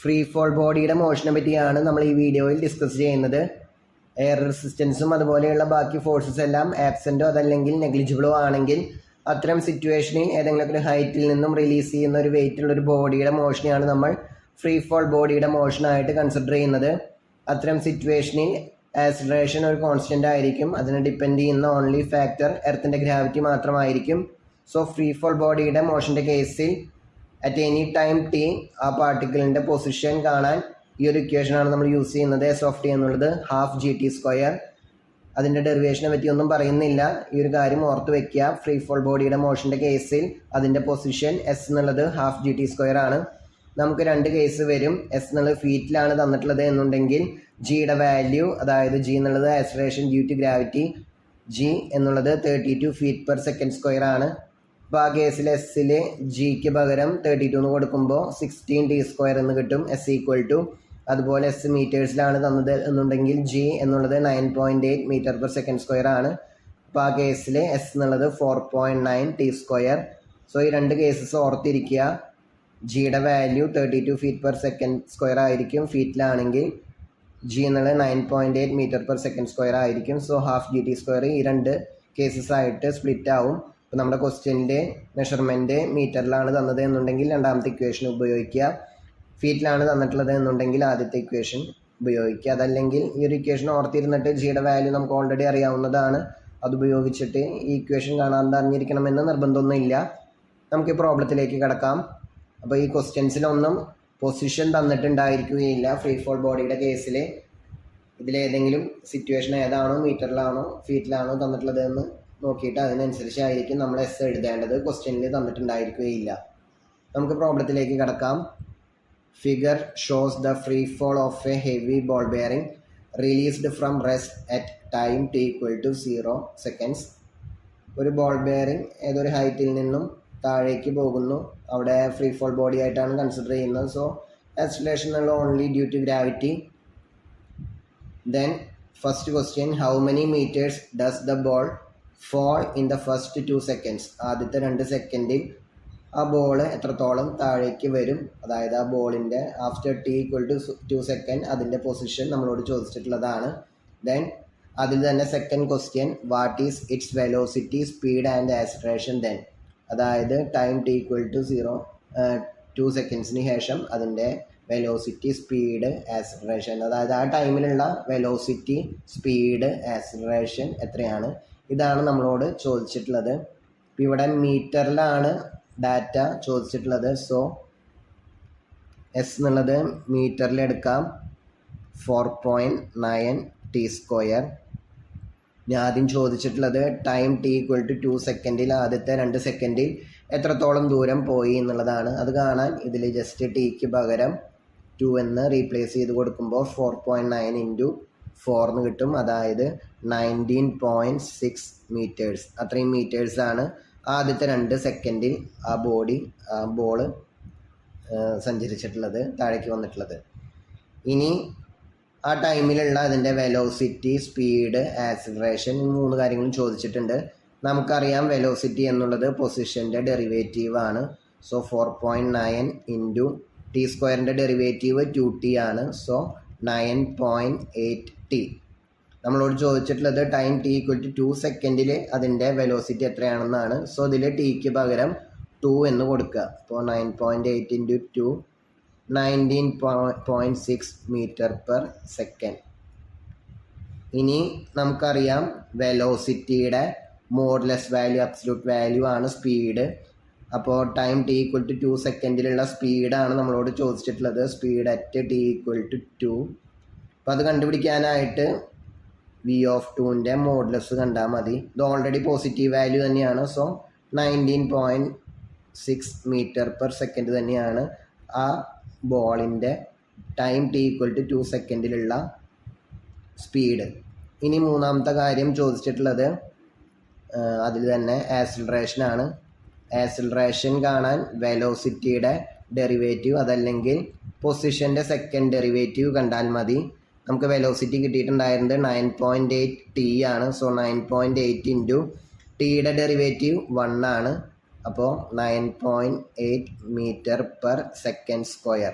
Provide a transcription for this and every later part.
Free fall ബോഡിയുടെ മോഷനെ പറ്റിയാണ് നമ്മൾ ഈ വീഡിയോയിൽ ഡിസ്കസ് ചെയ്യുന്നത്. എയർ റെസിസ്റ്റൻസും അതുപോലെയുള്ള ബാക്കി ഫോഴ്സസ് എല്ലാം ആബ്സെൻറ്റോ അതല്ലെങ്കിൽ നെഗ്ലിജിബിളോ ആണെങ്കിൽ അത്തരം സിറ്റുവേഷനിൽ ഏതെങ്കിലും ഒരു ഹൈറ്റിൽ നിന്നും റിലീസ് ചെയ്യുന്ന ഒരു വെയിറ്റുള്ളൊരു ബോഡിയുടെ മോഷനെയാണ് നമ്മൾ ഫ്രീ ഫോൾ ബോഡിയുടെ മോഷനായിട്ട് കൺസിഡർ ചെയ്യുന്നത്. അത്തരം സിറ്റുവേഷനിൽ ആക്സിലറേഷൻ ഒരു കോൺസ്റ്റൻ്റ് ആയിരിക്കും. അതിനെ ഡിപ്പെൻഡ് ചെയ്യുന്ന ഓൺലി ഫാക്ടർ എർത്തിൻ്റെ ഗ്രാവിറ്റി മാത്രമായിരിക്കും. സോ ഫ്രീ ഫോൾ ബോഡിയുടെ മോഷൻ്റെ കേസിൽ അറ്റ് എനി ടൈം ടി ആ പാർട്ടിക്കിളിൻ്റെ പൊസിഷൻ കാണാൻ ഈ ഒരു ഇക്വേഷനാണ് നമ്മൾ യൂസ് ചെയ്യുന്നത്. എസ് ഓഫ് ടി എന്നുള്ളത് ഹാഫ് ജി ടി സ്ക്വയർ. അതിൻ്റെ ഡെറിവേഷനെ പറ്റി ഒന്നും പറയുന്നില്ല, ഈ ഒരു കാര്യം ഓർത്ത് വയ്ക്കുക. ഫ്രീ ഫോൾ ബോഡിയുടെ മോഷൻ്റെ കേസിൽ അതിൻ്റെ പൊസിഷൻ എസ് എന്നുള്ളത് ഹാഫ് ജി ടി സ്ക്വയർ ആണ്. നമുക്ക് രണ്ട് കേസ് വരും. എസ് എന്നുള്ളത് ഫീറ്റിലാണ് തന്നിട്ടുള്ളത് എന്നുണ്ടെങ്കിൽ ജിയുടെ വാല്യൂ, അതായത് ജി എന്നുള്ളത് acceleration due to gravity, G എന്നുള്ളത് 32 ഫീറ്റ് പെർ സെക്കൻഡ് സ്ക്വയർ ആണ്. അപ്പോൾ ആ കേസിൽ എസ്സിൽ ജിക്ക് പകരം 32 എന്ന് കൊടുക്കുമ്പോൾ 16 ടി സ്ക്വയർ എന്ന് കിട്ടും. എസ് ഈക്വൽ ടു, അതുപോലെ എസ് മീറ്റേഴ്സിലാണ് തന്നത് എന്നുണ്ടെങ്കിൽ ജി എന്നുള്ളത് 9.8 മീറ്റർ പെർ സെക്കൻഡ് സ്ക്വയർ ആണ്. അപ്പോൾ ആ കേസിൽ എസ് എന്നുള്ളത് 4.9 ടി സ്ക്വയർ. സോ ഈ രണ്ട് കേസസ് ഓർത്തിരിക്കുക. ജിയുടെ value 32 feet per second square ആയിരിക്കും ഫീറ്റിലാണെങ്കിൽ, ജി എന്നുള്ളത് 9.8 മീറ്റർ പെർ സെക്കൻഡ് സ്ക്വയർ ആയിരിക്കും. So half G T square ഈ രണ്ട് കേസസ് ആയിട്ട് സ്പ്ലിറ്റ് ആവും. ഇപ്പോൾ നമ്മുടെ ക്വസ്റ്റ്യൻ്റെ മെഷർമെൻറ്റ് മീറ്ററിലാണ് തന്നത് എന്നുണ്ടെങ്കിൽ രണ്ടാമത്തെ ഇക്വേഷൻ ഉപയോഗിക്കുക, ഫീറ്റിലാണ് തന്നിട്ടുള്ളത് എന്നുണ്ടെങ്കിൽ ആദ്യത്തെ ഇക്വേഷൻ ഉപയോഗിക്കുക. അതല്ലെങ്കിൽ ഈ ഒരു ഇക്വേഷൻ ഓർത്തിരുന്നിട്ട് ജിയുടെ വാല്യൂ നമുക്ക് ഓൾറെഡി അറിയാവുന്നതാണ്, അതുപയോഗിച്ചിട്ട് ഈ ഇക്വേഷൻ കാണാൻ അറിഞ്ഞിരിക്കണമെന്ന് നിർബന്ധമൊന്നുമില്ല. നമുക്ക് ഈ പ്രോബ്ലത്തിലേക്ക് കിടക്കാം. അപ്പോൾ ഈ ക്വസ്റ്റ്യൻസിലൊന്നും പൊസിഷൻ തന്നിട്ടുണ്ടായിരിക്കുകയില്ല. ഫ്രീ ഫോൾ ബോഡിയുടെ കേസിൽ ഇതിലേതെങ്കിലും സിറ്റുവേഷൻ ഏതാണോ, മീറ്ററിലാണോ ഫീറ്റിലാണോ തന്നിട്ടുള്ളത് എന്ന് നോക്കിയിട്ട് അതിനനുസരിച്ചായിരിക്കും നമ്മൾ എസ് എഴുതേണ്ടത്. ക്വസ്റ്റ്യനിൽ തന്നിട്ടുണ്ടായിരിക്കുകയില്ല. നമുക്ക് പ്രോബ്ലത്തിലേക്ക് കിടക്കാം. Figure shows the free fall of a heavy ball bearing released from rest at time t equal to 0 seconds. ഒരു ബോൾ ബെയറിംഗ് ഏതൊരു ഹൈറ്റിൽ നിന്നും താഴേക്ക് പോകുന്നു, അവിടെ ഫ്രീ ഫോൾ ബോഡി ആയിട്ടാണ് കൺസിഡർ ചെയ്യുന്നത്. സോ ആക്സിലറേഷൻ ഉള്ള only due to gravity. Then first question, how many metres does the ball fall in the first 2 seconds. ആദ്യത്തെ 2 സെക്കൻഡിൽ ആ ബോൾ എത്രത്തോളം താഴേക്ക് വരും, അതായത് ആ ബോളിൻ്റെ after t equal to 2 second അതിൻ്റെ പൊസിഷൻ നമ്മളോട് ചോദിച്ചിട്ടുള്ളതാണ്. ദെൻ അതിൽ തന്നെ second question, what is its velocity, speed and acceleration then. അതായത് ടൈം ടി ഈക്വൽ ടു 2 സെക്കൻഡ്സിന് ശേഷം അതിൻ്റെ വെലോസിറ്റി, സ്പീഡ്, ആക്സിലറേഷൻ, അതായത് ആ ടൈമിലുള്ള വെലോസിറ്റി, സ്പീഡ്, ആക്സിലറേഷൻ എത്രയാണ്, ഇതാണ് നമ്മളോട് ചോദിച്ചിട്ടുള്ളത്. ഇപ്പോൾ ഇവിടെ മീറ്ററിലാണ് ഡാറ്റ ചോദിച്ചിട്ടുള്ളത്. സോ എസ് എന്നുള്ളത് മീറ്ററിൽ എടുക്കാം, 4.9 ടി സ്ക്വയർ. ഞാൻ ആദ്യം ചോദിച്ചിട്ടുള്ളത് ടൈം ടി ഈക്വൽ ടു 2 സെക്കൻഡിൽ ആദ്യത്തെ 2 സെക്കൻഡിൽ എത്രത്തോളം ദൂരം പോയി എന്നുള്ളതാണ്. അത് കാണാൻ ഇതിൽ ജസ്റ്റ് ടിക്ക് പകരം 2 എന്ന് റീപ്ലേസ് ചെയ്ത് കൊടുക്കുമ്പോൾ 4.9 ഇൻറ്റു 4 എന്ന് കിട്ടും. അതായത് 19.6 മീറ്റേഴ്സ്. അത്രയും മീറ്റേഴ്സാണ് ആദ്യത്തെ 2 സെക്കൻഡിൽ ആ ബോള് സഞ്ചരിച്ചിട്ടുള്ളത്, താഴേക്ക് വന്നിട്ടുള്ളത്. ഇനി ആ ടൈമിലുള്ള അതിൻ്റെ വെലോസിറ്റി, സ്പീഡ്, ആക്സിലറേഷൻ, ഈ 3 കാര്യങ്ങളും ചോദിച്ചിട്ടുണ്ട്. നമുക്കറിയാം വെലോസിറ്റി എന്നുള്ളത് പൊസിഷൻ്റെ ഡെറിവേറ്റീവ് ആണ്. സോ 4.9 ഇൻറ്റു ടി സ്ക്വയറിൻ്റെ ഡെറിവേറ്റീവ് 2t ആണ്. So 9.8 t. നമ്മളോട് ചോദിച്ചിട്ടുള്ളത് ടൈം ടി ഈക്വൽ ടു 2 സെക്കൻഡിൽ അതിൻ്റെ വെലോസിറ്റി എത്രയാണെന്നാണ്. സോ ഇതിൽ ടിക്ക് പകരം 2 എന്ന് കൊടുക്കുക. അപ്പോൾ 9.8 ഇൻറ്റു 2 19.6 മീറ്റർ പെർ സെക്കൻഡ്. ഇനി നമുക്കറിയാം വെലോസിറ്റിയുടെ മോഡുലസ് വാല്യൂ, അബ്സല്യൂട്ട് വാല്യൂ ആണ് സ്പീഡ്. അപ്പോൾ ടൈം ടി ഈക്വൽ ടു 2 സെക്കൻഡിലുള്ള സ്പീഡാണ് നമ്മളോട് ചോദിച്ചിട്ടുള്ളത്. Speed at t equal to 2. അപ്പോൾ അത് കണ്ടുപിടിക്കാനായിട്ട് വി ഓഫ് 2ൻ്റെ മോഡുലസ് കണ്ടാൽ മതി. ഇത് ഓൾറെഡി പോസിറ്റീവ് വാല്യൂ തന്നെയാണ്. സോ 19.6 മീറ്റർ പെർ സെക്കൻഡ് തന്നെയാണ് ആ ബോളിൻ്റെ ടൈം ടി ഈക്വൽ ടു 2 സെക്കൻഡിലുള്ള സ്പീഡ്. ഇനി മൂന്നാമത്തെ കാര്യം ചോദിച്ചിട്ടുള്ളത് അതിൽ തന്നെ ആക്സിലറേഷനാണ്. ആക്സിലറേഷൻ കാണാൻ വെലോസിറ്റിയുടെ ഡെറിവേറ്റീവ് അതല്ലെങ്കിൽ പൊസിഷൻ്റെ സെക്കൻഡ് ഡെറിവേറ്റീവ് കണ്ടാൽ മതി. നമുക്ക് വെലോസിറ്റി കിട്ടിയിട്ടുണ്ടായിരുന്നത് 9.8 ടി ആണ്. സോ 9.8 ഇൻറ്റു ടിയുടെ ഡെറിവേറ്റീവ് 1 ആണ്. അപ്പോൾ 9.8 മീറ്റർ പെർ സെക്കൻഡ് സ്ക്വയർ.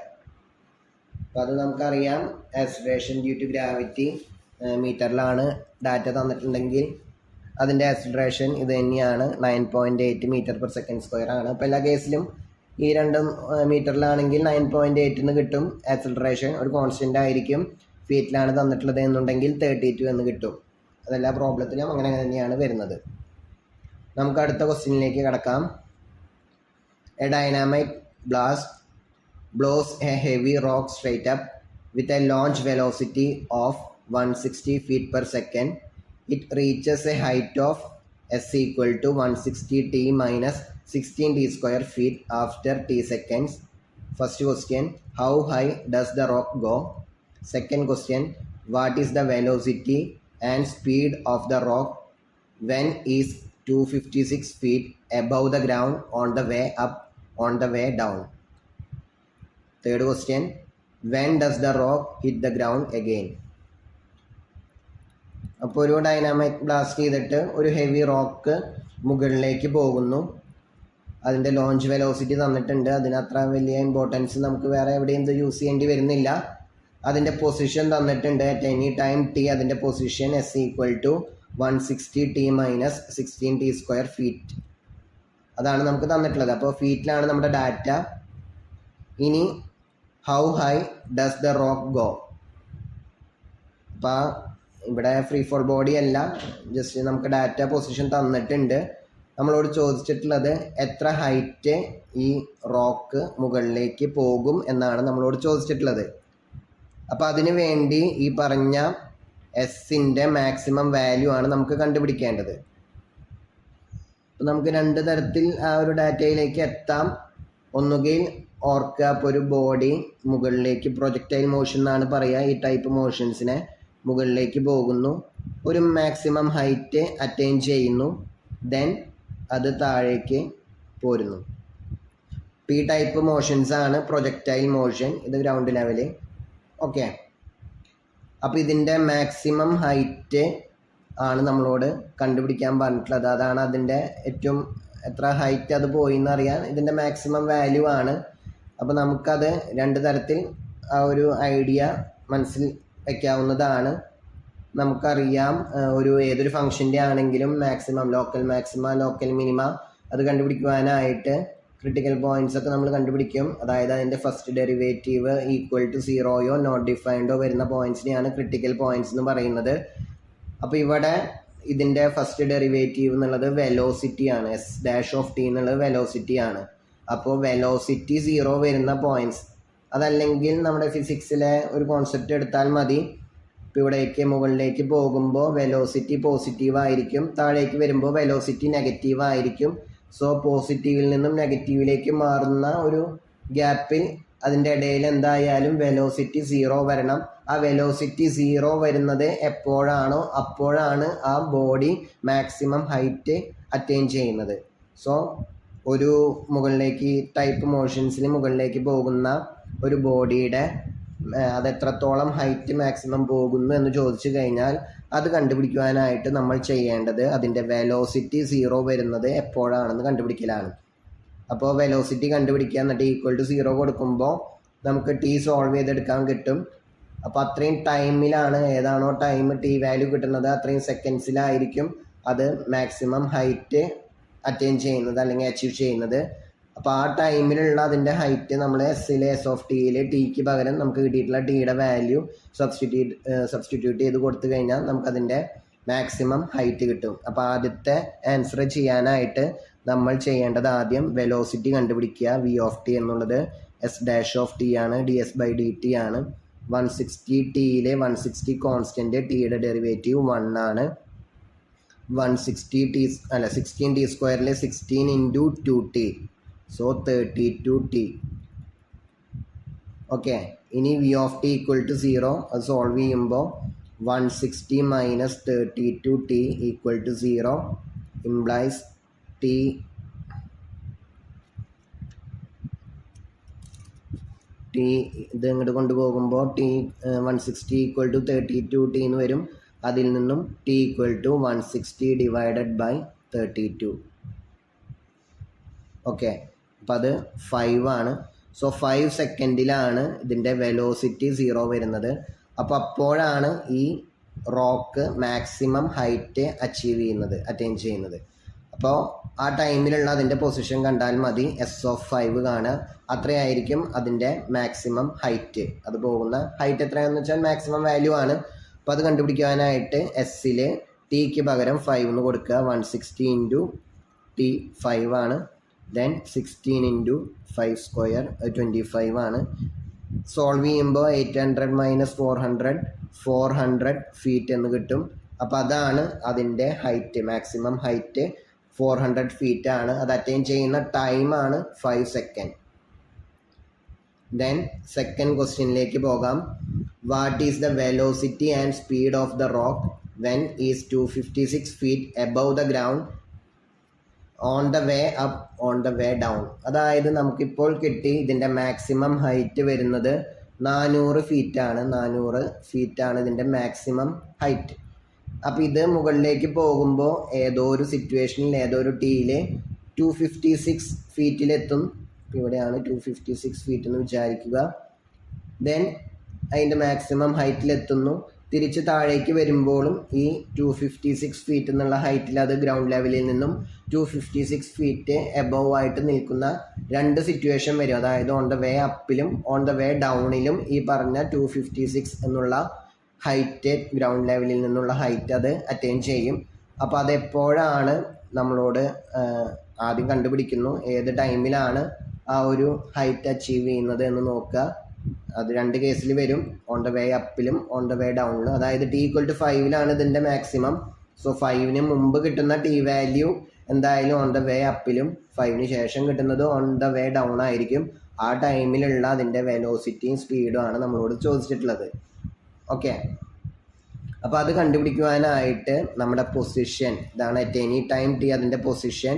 അപ്പോൾ അത് നമുക്കറിയാം ആക്സിലറേഷൻ ഡ്യൂ ടു ഗ്രാവിറ്റി മീറ്ററിലാണ് ഡാറ്റ തന്നിട്ടുണ്ടെങ്കിൽ അതിൻ്റെ ആക്സിലറേഷൻ ഇത് തന്നെയാണ് 9.8 മീറ്റർ പെർ സെക്കൻഡ് സ്ക്വയർ ആണ്. അപ്പോൾ എല്ലാ കേസിലും ഈ രണ്ടും മീറ്ററിലാണെങ്കിൽ 9.8 കിട്ടും ആക്സിലറേഷൻ, ഒരു കോൺസ്റ്റൻ്റ് ആയിരിക്കും. ഫീറ്റിലാണ് തന്നിട്ടുള്ളത് എന്നുണ്ടെങ്കിൽ 32 എന്ന് കിട്ടും. അതെല്ലാ പ്രോബ്ലത്തിലും അങ്ങനെ തന്നെയാണ് വരുന്നത്. നമുക്ക് അടുത്ത ക്വസ്റ്റ്യനിലേക്ക് കടക്കാം. A dynamic blast blows a heavy rock straight up with a launch velocity of 160 feet per second. It reaches a height of s equal to 160 t minus 16 t square feet after t seconds. First question, how high does the rock go? Second question, what is the velocity and speed of the rock when is 256 feet above the ground on the way up, on the way down? Third question, when does the rock hit the ground again? അപ്പോൾ ഒരു dynamic blast ചെയ്തിട്ട് ഒരു heavy rock മുകളിലേക്ക് പോകുന്നു. അതിൻ്റെ launch velocity തന്നിട്ടുണ്ട്. അതിന് അത്ര വലിയ ഇമ്പോർട്ടൻസ് നമുക്ക് വേറെ എവിടെയും ഇത് യൂസ് ചെയ്യേണ്ടി വരുന്നില്ല. അതിൻ്റെ പൊസിഷൻ തന്നിട്ടുണ്ട് അറ്റ് എനി ടൈം ടി. അതിൻ്റെ position s equal to 160 t minus 16 t square feet. അതാണ് നമുക്ക് തന്നിട്ടുള്ളത്. അപ്പോൾ ഫീറ്റിലാണ് നമ്മുടെ ഡാറ്റ. ഇനി how high does the rock go? അപ്പോൾ ഇവിടെ ഫ്രീ ഫോൾ ബോഡി അല്ല, ജസ്റ്റ് നമുക്ക് ഡാറ്റ പൊസിഷൻ തന്നിട്ടുണ്ട്. നമ്മളോട് ചോദിച്ചിട്ടുള്ളത് എത്ര ഹൈറ്റ് ഈ റോക്ക് മുകളിലേക്ക് പോകും എന്നാണ് നമ്മളോട് ചോദിച്ചിട്ടുള്ളത്. അപ്പോൾ അതിന് വേണ്ടി ഈ പറഞ്ഞ എസിൻ്റെ മാക്സിമം വാല്യൂ ആണ് നമുക്ക് കണ്ടുപിടിക്കേണ്ടത്. അപ്പോൾ നമുക്ക് രണ്ട് തരത്തിൽ ആ ഒരു ഡാറ്റയിലേക്ക് എത്താം. ഒന്നുകിൽ ഓർക്കുക, അപ്പോൾ ഒരു ബോഡി മുകളിലേക്ക് പ്രൊജക്റ്റൈൽ മോഷൻ എന്നാണ് പറയുക ഈ ടൈപ്പ് മോഷൻസിനെ. മുകളിലേക്ക് പോകുന്നു, ഒരു മാക്സിമം ഹൈറ്റ് അറ്റൈൻ ചെയ്യുന്നു, ദെൻ അത് താഴേക്ക് പോരുന്നു. ഈ ടൈപ്പ് മോഷൻസ് ആണ് പ്രൊജക്റ്റൈൽ മോഷൻ. ഇത് ഗ്രൗണ്ട് ലെവല്. ഓക്കെ, അപ്പോൾ ഇതിൻ്റെ മാക്സിമം ഹൈറ്റ് ആണ് നമ്മളോട് കണ്ടുപിടിക്കാൻ പറഞ്ഞിട്ടുള്ളത്. അതാണ് അതിൻ്റെ ഏറ്റവും എത്ര ഹൈറ്റ് അത് പോയി എന്നറിയാൻ ഇതിൻ്റെ മാക്സിമം വാല്യൂ ആണ്. അപ്പോൾ നമുക്കത് രണ്ട് തരത്തിൽ ആ ഒരു ഐഡിയ മനസ്സിൽ വയ്ക്കാവുന്നതാണ്. നമുക്കറിയാം ഒരു ഏതൊരു ഫംഗ്ഷൻ്റെ ആണെങ്കിലും maximum, local maxima, local minima അത് കണ്ടുപിടിക്കുവാനായിട്ട് ക്രിട്ടിക്കൽ പോയിൻറ്റ്സ് ഒക്കെ നമ്മൾ കണ്ടുപിടിക്കും. അതായത് അതിൻ്റെ ഫസ്റ്റ് ഡെറിവേറ്റീവ് ഈക്വൽ ടു സീറോയോ നോട്ട് ഡിഫൈൻഡോ വരുന്ന പോയിൻറ്റ്സിനെയാണ് ക്രിട്ടിക്കൽ പോയിൻറ്റ്സ് എന്ന് പറയുന്നത്. അപ്പോൾ ഇവിടെ ഇതിൻ്റെ ഫസ്റ്റ് ഡെറിവേറ്റീവ് എന്നുള്ളത് വെലോസിറ്റി ആണ്. എസ് ഡാഷ് ഓഫ് ടി എന്നുള്ളത് വെലോസിറ്റി ആണ്. അപ്പോൾ വെലോസിറ്റി 0 വരുന്ന പോയിൻറ്റ്സ്, അതല്ലെങ്കിൽ നമ്മുടെ ഫിസിക്സിലെ ഒരു കോൺസെപ്റ്റ് എടുത്താൽ മതി. ഇപ്പോൾ ഇവിടേക്ക് മുകളിലേക്ക് പോകുമ്പോൾ വെലോസിറ്റി പോസിറ്റീവ് ആയിരിക്കും, താഴേക്ക് വരുമ്പോൾ വെലോസിറ്റി നെഗറ്റീവ് ആയിരിക്കും. സോ പോസിറ്റീവിൽ നിന്നും നെഗറ്റീവിലേക്ക് മാറുന്ന ഒരു ഗ്യാപ്പിൽ അതിൻ്റെ ഇടയിൽ എന്തായാലും വെലോസിറ്റി 0 വരണം. ആ വെലോസിറ്റി 0 വരുന്നത് എപ്പോഴാണോ അപ്പോഴാണ് ആ ബോഡി മാക്സിമം ഹൈറ്റ് അറ്റൈൻ ചെയ്യുന്നത്. സോ ഒരു മുകളിലേക്ക് ടൈപ്പ് മോഷൻസിൽ മുകളിലേക്ക് പോകുന്ന ഒരു ബോഡിയുടെ അതെത്രത്തോളം ഹൈറ്റ് മാക്സിമം പോകുന്നു എന്ന് ചോദിച്ചു കഴിഞ്ഞാൽ അത് കണ്ടുപിടിക്കുവാനായിട്ട് നമ്മൾ ചെയ്യേണ്ടത് അതിൻ്റെ വെലോസിറ്റി 0 വരുന്നത് എപ്പോഴാണെന്ന് കണ്ടുപിടിക്കലാണ്. അപ്പോൾ വെലോസിറ്റി കണ്ടുപിടിക്കുക, എന്നിട്ട് ഈക്വൽ ടു 0 കൊടുക്കുമ്പോൾ നമുക്ക് ടി സോൾവ് ചെയ്തെടുക്കാൻ കിട്ടും. അപ്പോൾ അത്രയും ടൈമിലാണ്, ഏതാണോ ടൈം ടി വാല്യൂ കിട്ടുന്നത് അത്രയും സെക്കൻഡ്സിലായിരിക്കും അത് മാക്സിമം ഹൈറ്റ് അറ്റൈൻ ചെയ്യുന്നത് അല്ലെങ്കിൽ അച്ചീവ് ചെയ്യുന്നത്. അപ്പോൾ ആ ടൈമിലുള്ള അതിൻ്റെ ഹൈറ്റ് നമ്മൾ എസ് ഓഫ് ടിയിൽ ടിക്ക് പകരം നമുക്ക് കിട്ടിയിട്ടുള്ള ടിയുടെ വാല്യൂ സബ്സ്റ്റിറ്റ്യൂട്ട് ചെയ്ത് കൊടുത്തു കഴിഞ്ഞാൽ നമുക്കതിൻ്റെ മാക്സിമം ഹൈറ്റ് കിട്ടും. അപ്പോൾ ആദ്യത്തെ ആൻസർ ചെയ്യാനായിട്ട് നമ്മൾ ചെയ്യേണ്ടത് ആദ്യം വെലോസിറ്റി കണ്ടുപിടിക്കുക. വി ഓഫ് ടി എന്നുള്ളത് എസ് ഡാഷ് ഓഫ് ടി ആണ്, d s by d t ആണ്. 160 ടിയിലെ 160 കോൺസ്റ്റൻറ്റ്, ടിയുടെ ഡെറിവേറ്റീവ് 1 ആണ്. 160 ടി അല്ല 16 ടി സ്ക്വയറിലെ 16 into 2t, so 32 t. Okay, ഇനി v of t equal to 0 അത് സോൾവ് ചെയ്യുമ്പോൾ 160 minus 32 t equal to 0 implies t ഇത് ഇങ്ങോട്ട് കൊണ്ടുപോകുമ്പോൾ ടി 160 ഈക്വൽ ടു 32 ടി എന്ന് വരും. അതിൽ നിന്നും t equal to 160 divided by 32. Okay, അപ്പം അത് 5 ആണ്. സോ 5 സെക്കൻഡിലാണ് ഇതിൻ്റെ വെലോസിറ്റി 0 വരുന്നത്. അപ്പോൾ അപ്പോഴാണ് ഈ റോക്ക് മാക്സിമം ഹൈറ്റ് അറ്റൈൻ ചെയ്യുന്നത്. അപ്പോൾ ആ ടൈമിലുള്ള അതിൻ്റെ പൊസിഷൻ കണ്ടാൽ മതി, S(5) കാണുക. അത്രയായിരിക്കും അതിൻ്റെ മാക്സിമം ഹൈറ്റ്. അത് പോകുന്ന ഹൈറ്റ് എത്രയാണെന്ന് വെച്ചാൽ മാക്സിമം വാല്യൂ ആണ്. അപ്പോൾ അത് കണ്ടുപിടിക്കാനായിട്ട് എസ്സിൽ ടിക്ക് പകരം 5 എന്ന് കൊടുക്കുക. 160 ഇൻറ്റു ടി 5 ആണ്. ദെൻ 16 ഇൻറ്റു 5 സ്ക്വയർ 25 ആണ്. സോൾവ് ചെയ്യുമ്പോൾ 800 മൈനസ് 400 ഫീറ്റ് എന്ന് കിട്ടും. അപ്പോൾ അതാണ് അതിൻ്റെ ഹൈറ്റ്, മാക്സിമം ഹൈറ്റ് 400 ഫീറ്റ് ആണ്. അത് അറ്റൈൻ ചെയ്യുന്ന ടൈമാണ് 5 സെക്കൻഡ്. ദെൻ സെക്കൻഡ് ക്വസ്റ്റ്യനിലേക്ക് പോകാം. What is the velocity and speed of the rock when is 256 feet above the ground on the way up on the way down. അതായത് നമുക്കിപ്പോൾ കിട്ടി ഇതിൻ്റെ മാക്സിമം ഹൈറ്റ് വരുന്നത് 400 ഫീറ്റാണ്. 400 ഫീറ്റാണ് ഇതിൻ്റെ മാക്സിമം ഹൈറ്റ്. അപ്പോൾ ഇത് മുകളിലേക്ക് പോകുമ്പോൾ ഏതോ ഒരു സിറ്റുവേഷനിൽ ഏതോ ഒരു ടീയിൽ 256 ഫീറ്റിലെത്തും. ഇവിടെയാണ് 256 ഫീറ്റ് എന്ന് വിചാരിക്കുക. ദെൻ അതിൻ്റെ മാക്സിമം ഹൈറ്റിലെത്തുന്നു. തിരിച്ച് താഴേക്ക് വരുമ്പോഴും ഈ 256 ഫീറ്റ് എന്നുള്ള ഹൈറ്റിൽ അത് ഗ്രൗണ്ട് ലെവലിൽ നിന്നും 256 ഫീറ്റ് എബവ് ആയിട്ട് നിൽക്കുന്ന രണ്ട് സിറ്റുവേഷൻ വരും. അതായത് ഓൺ ദ വേ അപ്പിലും ഓൺ ദ വേ ഡൗണിലും ഈ പറഞ്ഞ 256 എന്നുള്ള ഹൈറ്റ്, ഗ്രൗണ്ട് ലെവലിൽ നിന്നുള്ള ഹൈറ്റ് അത് അറ്റൈൻ ചെയ്യും. അപ്പോൾ അതെപ്പോഴാണ് നമ്മളോട് ആദ്യം കണ്ടുപിടിക്കുന്നു, ഏത് ടൈമിലാണ് ആ ഒരു ഹൈറ്റ് അച്ചീവ് ചെയ്യുന്നത് എന്ന് നോക്കുക. അത് രണ്ട് കേസിൽ വരും, ഓൺ ദ വേ അപ്പിലും ഓൺ ദ വേ ഡൗണിലും. അതായത് T=5 ഇതിൻ്റെ മാക്സിമം. സോ 5ന് മുമ്പ് കിട്ടുന്ന ടി വാല്യൂ എന്തായാലും ഓൺ ദ വേ അപ്പിലും 5ന് ശേഷം കിട്ടുന്നത് ഓൺ ദ വേ ഡൗൺ ആയിരിക്കും. ആ ടൈമിലുള്ള അതിൻ്റെ വെലോസിറ്റിയും സ്പീഡും ആണ് നമ്മളോട് ചോദിച്ചിട്ടുള്ളത്. ഓക്കെ, അപ്പോൾ അത് കണ്ടുപിടിക്കുവാനായിട്ട് നമ്മുടെ പൊസിഷൻ ഇതാണ്. അറ്റ് എനി ടൈം ടി അതിൻ്റെ പൊസിഷൻ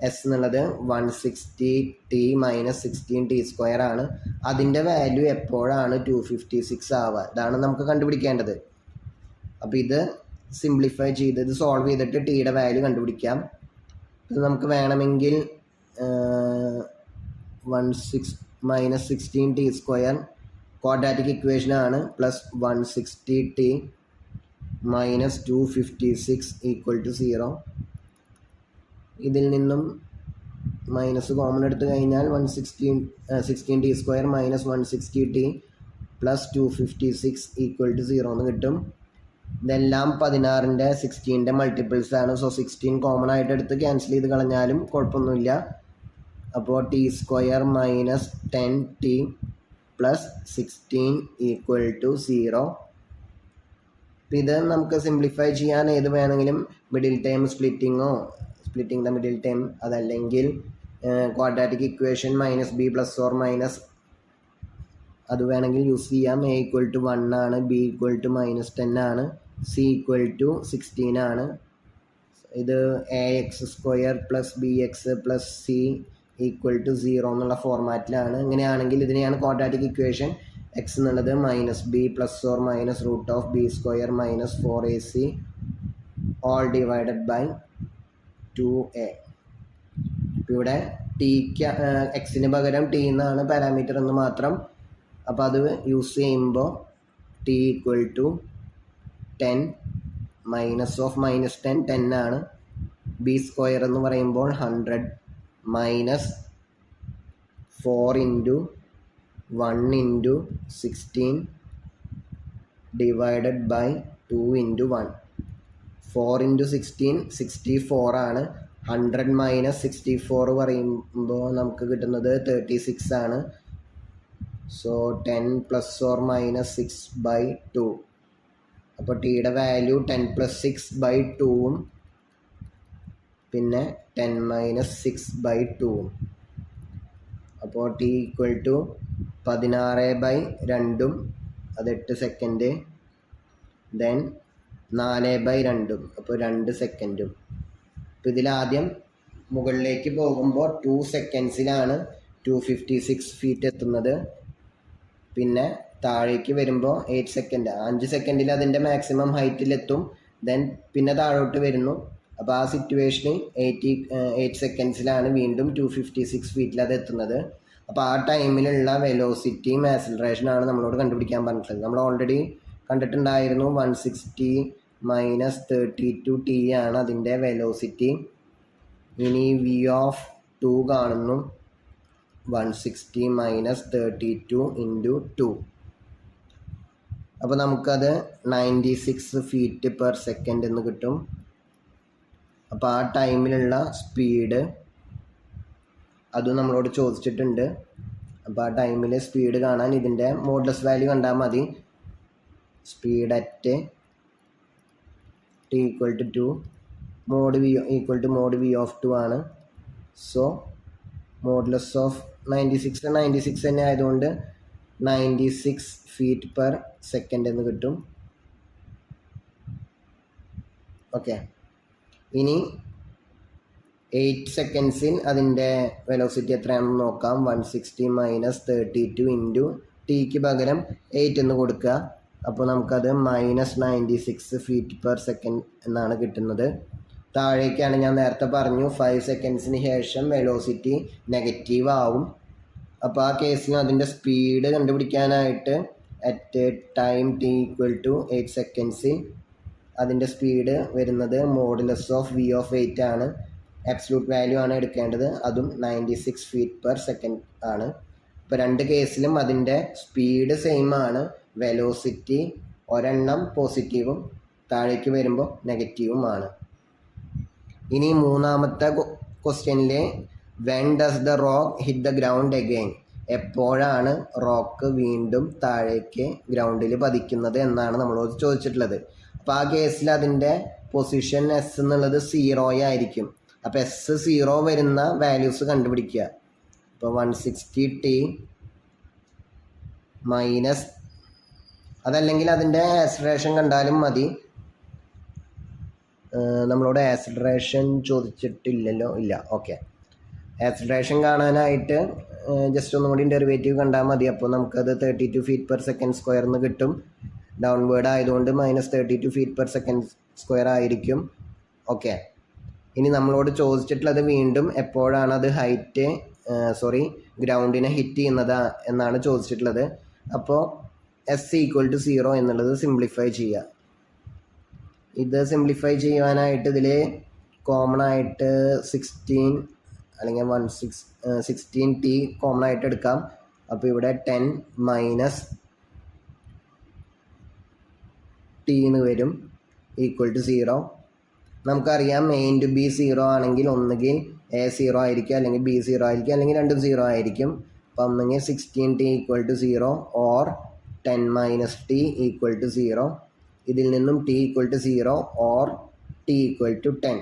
എസ് എന്നുള്ളത് 160t മൈനസ് 16t² ആണ്. അതിൻ്റെ വാല്യൂ എപ്പോഴാണ് 256 ആവുക, ഇതാണ് നമുക്ക് കണ്ടുപിടിക്കേണ്ടത്. അപ്പോൾ ഇത് സിംപ്ലിഫൈ ചെയ്ത് ഇത് സോൾവ് ചെയ്തിട്ട് ടിയുടെ വാല്യൂ കണ്ടുപിടിക്കാം. ഇത് നമുക്ക് വേണമെങ്കിൽ 16 മൈനസ് 16t² ക്വാഡ്രാറ്റിക് ഇക്വേഷനാണ്. Plus 160t minus 256 = 0. ഇതിൽ നിന്നും മൈനസ് കോമൺ എടുത്തു കഴിഞ്ഞാൽ 16t² മൈനസ് 160t പ്ലസ് 256 = 0 എന്ന് കിട്ടും. ഇതെല്ലാം 16ൻ്റെ 16ൻ്റെ മൾട്ടിപ്പിൾസ് ആണ്. സോ 16 കോമൺ ആയിട്ട് എടുത്ത് ക്യാൻസൽ ചെയ്ത് കളഞ്ഞാലും കുഴപ്പമൊന്നുമില്ല. അപ്പോൾ t² മൈനസ് 10t പ്ലസ് 16 = 0. ഇത് നമുക്ക് സിംപ്ലിഫൈ ചെയ്യാൻ ഏത് വേണമെങ്കിലും middle time splitting the middle time, അതല്ലെങ്കിൽ ക്വാഡ്രാറ്റിക് ഇക്വേഷൻ -b + മൈനസ് അത് വേണമെങ്കിൽ യൂസ് ചെയ്യാം. a = 1 ആണ്, b = -10 ആണ്, c = 16 ആണ്. ഇത് ax² plus bx plus c = 0 എന്നുള്ള ഫോർമാറ്റിലാണ്. ഇങ്ങനെയാണെങ്കിൽ ഇതിനെയാണ് ക്വാഡ്രാറ്റിക് ഇക്വേഷൻ. x എന്നുള്ളത് -b + minus √b² minus 4ac all divided by 2a. ഇവിടെ ടിക്ക് എക്സിന് പകരം ടി എന്നാണ് പാരാമീറ്റർ എന്ന് മാത്രം. അപ്പോൾ അത് യൂസ് ചെയ്യുമ്പോൾ t = 10 -10 ആണ്. b² എന്ന് പറയുമ്പോൾ 100 മൈനസ് 4 × 1 × 16 ഡിവൈഡഡ് ബൈ 2 × 1. 4 × 16 64 ആണ്. 100 മൈനസ് 64 പറയുമ്പോൾ നമുക്ക് കിട്ടുന്നത് 36 ആണ്. സോ 10 ± 6/2. അപ്പോൾ ടിയുടെ വാല്യൂ 10 + 6/2 പിന്നെ 10 - 6/2. അപ്പോൾ t = 16/2, അത് 8 സെക്കൻഡ്. ദെൻ 4/2, അപ്പോൾ 2 സെക്കൻഡും. അപ്പോൾ ഇതിലാദ്യം മുകളിലേക്ക് പോകുമ്പോൾ 2 സെക്കൻഡ്സിലാണ് 256 ഫീറ്റ് എത്തുന്നത്. പിന്നെ താഴേക്ക് വരുമ്പോൾ 8 സെക്കൻഡ്, 5 സെക്കൻഡിൽ അതിൻ്റെ മാക്സിമം ഹൈറ്റിലെത്തും. ദെൻ പിന്നെ താഴോട്ട് വരുന്നു. അപ്പോൾ ആ സിറ്റുവേഷന് 8 സെക്കൻഡ്സിലാണ് വീണ്ടും 256 ഫീറ്റിൽ അത് എത്തുന്നത്. അപ്പോൾ ആ ടൈമിലുള്ള വെലോസിറ്റിയും ആക്സിലറേഷനാണ് നമ്മളോട് കണ്ടുപിടിക്കാൻ പറഞ്ഞിട്ടുള്ളത്. നമ്മൾ ഓൾറെഡി കണ്ടിട്ടുണ്ടായിരുന്നു 160 മൈനസ് 32t ആണ് അതിൻ്റെ വെലോസിറ്റി. ഇനി v(2) കാണുന്നു 160 മൈനസ് 32 ഇൻറ്റു 2. അപ്പോൾ നമുക്കത് 96 ഫീറ്റ് പെർ സെക്കൻഡ് എന്ന് കിട്ടും. അപ്പോൾ ആ ടൈമിലുള്ള സ്പീഡ് അതും നമ്മളോട് ചോദിച്ചിട്ടുണ്ട്. അപ്പോൾ ആ ടൈമിൽ സ്പീഡ് കാണാൻ ഇതിൻ്റെ മോഡുലസ് വാല്യൂ കണ്ടാൽ മതി. Speed at t equal to 2 mod v equal to mod v(2) ആണ്. സോ മോഡുലസ് ഓഫ് 96 തന്നെ ആയതുകൊണ്ട് 96 ഫീറ്റ് പെർ സെക്കൻഡ് എന്ന് കിട്ടും. ഓക്കെ, ഇനി 8 സെക്കൻഡ്സിൽ അതിൻ്റെ വെലോസിറ്റി എത്രയാണെന്ന് നോക്കാം. 160 മൈനസ് 32 ഇൻറ്റു ടിക്ക് പകരം 8 എന്ന് കൊടുക്കുക. അപ്പോൾ നമുക്കത് -96 ഫീറ്റ് പെർ സെക്കൻഡ് എന്നാണ് കിട്ടുന്നത്. താഴേക്കാണ് ഞാൻ നേരത്തെ പറഞ്ഞു 5 സെക്കൻഡ്സിന് ശേഷം വെലോസിറ്റി നെഗറ്റീവ് ആവും. അപ്പോൾ ആ കേസിലും അതിൻ്റെ സ്പീഡ് കണ്ടുപിടിക്കാനായിട്ട് at time t equal to 8 സെക്കൻഡ്സിൽ അതിൻ്റെ സ്പീഡ് വരുന്നത് മോഡുലസ് ഓഫ് v(8) ആണ്. ആബ്സല്യൂട്ട് വാല്യൂ ആണ് എടുക്കേണ്ടത്. അതും 96 ഫീറ്റ് പെർ സെക്കൻഡ് ആണ്. ഇപ്പോൾ രണ്ട് കേസിലും അതിൻ്റെ സ്പീഡ് സെയിം ആണ്. വെലോസിറ്റി ഒരെണ്ണം പോസിറ്റീവും താഴേക്ക് വരുമ്പോൾ നെഗറ്റീവുമാണ്. ഇനി മൂന്നാമത്തെ ക്വസ്റ്റ്യനിൽ when does the rock hit the ground again, എപ്പോഴാണ് റോക്ക് വീണ്ടും താഴേക്ക് ഗ്രൗണ്ടിൽ പതിക്കുന്നത് എന്നാണ് നമ്മളോട് ചോദിച്ചിട്ടുള്ളത്. അപ്പോൾ ആ കേസിൽ അതിൻ്റെ പൊസിഷൻ എസ് എന്നുള്ളത് 0 ആയിരിക്കും. അപ്പോൾ എസ് 0 വരുന്ന വാല്യൂസ് കണ്ടുപിടിക്കുക. ഇപ്പോൾ 160t മൈനസ്, അതല്ലെങ്കിൽ അതിൻ്റെ ആക്സിലറേഷൻ കണ്ടാലും മതി. നമ്മളോട് ആക്സിലറേഷൻ ചോദിച്ചിട്ടില്ലല്ലോ, ഇല്ല. ഓക്കെ, ആക്സിലറേഷൻ കാണാനായിട്ട് ജസ്റ്റ് ഒന്നും കൂടി ഡെറിവേറ്റീവ് കണ്ടാൽ മതി. അപ്പോൾ നമുക്കത് 32 ഫീറ്റ് പെർ സെക്കൻഡ് സ്ക്വയർ എന്ന് കിട്ടും. ഡൗൺവേർഡ് ആയതുകൊണ്ട് -32 ഫീറ്റ് പെർ സെക്കൻഡ് സ്ക്വയർ ആയിരിക്കും. ഓക്കെ, ഇനി നമ്മളോട് ചോദിച്ചിട്ടുള്ളത് വീണ്ടും എപ്പോഴാണ് അത് ഗ്രൗണ്ടിനെ ഹിറ്റ് ചെയ്യുന്നത് എന്നാണ് ചോദിച്ചിട്ടുള്ളത്. അപ്പോൾ s ഈക്വൽ ടു 0 എന്നുള്ളത് സിംപ്ലിഫൈ ചെയ്യുക. ഇത് സിംപ്ലിഫൈ ചെയ്യുവാനായിട്ട് ഇതിൽ കോമൺ ആയിട്ട് 16 അല്ലെങ്കിൽ 16t കോമൺ ആയിട്ട് എടുക്കാം. അപ്പോൾ ഇവിടെ 10 മൈനസ് t എന്ന് വരും ഈക്വൽ ടു 0. നമുക്കറിയാം a ഇൻറ്റു b 0 ആണെങ്കിൽ ഒന്നുകിൽ a 0 ആയിരിക്കും, അല്ലെങ്കിൽ b 0 ആയിരിക്കും, അല്ലെങ്കിൽ രണ്ടും 0 ആയിരിക്കും. അപ്പം ഒന്നെങ്കിൽ 16t equal to 0 or 10 minus t equal to 0. ഇതിൽ നിന്നും t equal to 0 or t equal to 10.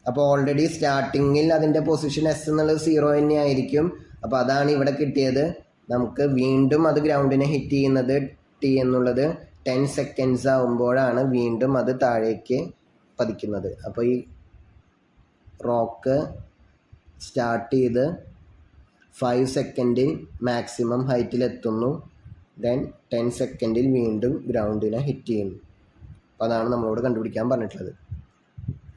അപ്പോൾ ഓൾറെഡി സ്റ്റാർട്ടിങ്ങിൽ അതിൻ്റെ പൊസിഷൻ s എന്നുള്ളത് 0 തന്നെ ആയിരിക്കും. അപ്പോൾ അതാണ് ഇവിടെ കിട്ടിയത്. നമുക്ക് വീണ്ടും അത് ഗ്രൗണ്ടിനെ ഹിറ്റ് ചെയ്യുന്നത് t എന്നുള്ളത് 10 സെക്കൻഡ്സ് ആകുമ്പോഴാണ് വീണ്ടും അത് താഴേക്ക് പതിക്കുന്നത്. അപ്പോൾ ഈ റോക്ക് സ്റ്റാർട്ട് ചെയ്ത് 5 സെക്കൻഡിൽ മാക്സിമം ഹൈറ്റിലെത്തുന്നു. ദെൻ 10 സെക്കൻഡിൽ വീണ്ടും ഗ്രൗണ്ടിനെ ഹിറ്റ് ചെയ്യുന്നു. അപ്പോൾ അതാണ് നമ്മളോട് കണ്ടുപിടിക്കാൻ പറഞ്ഞിട്ടുള്ളത്.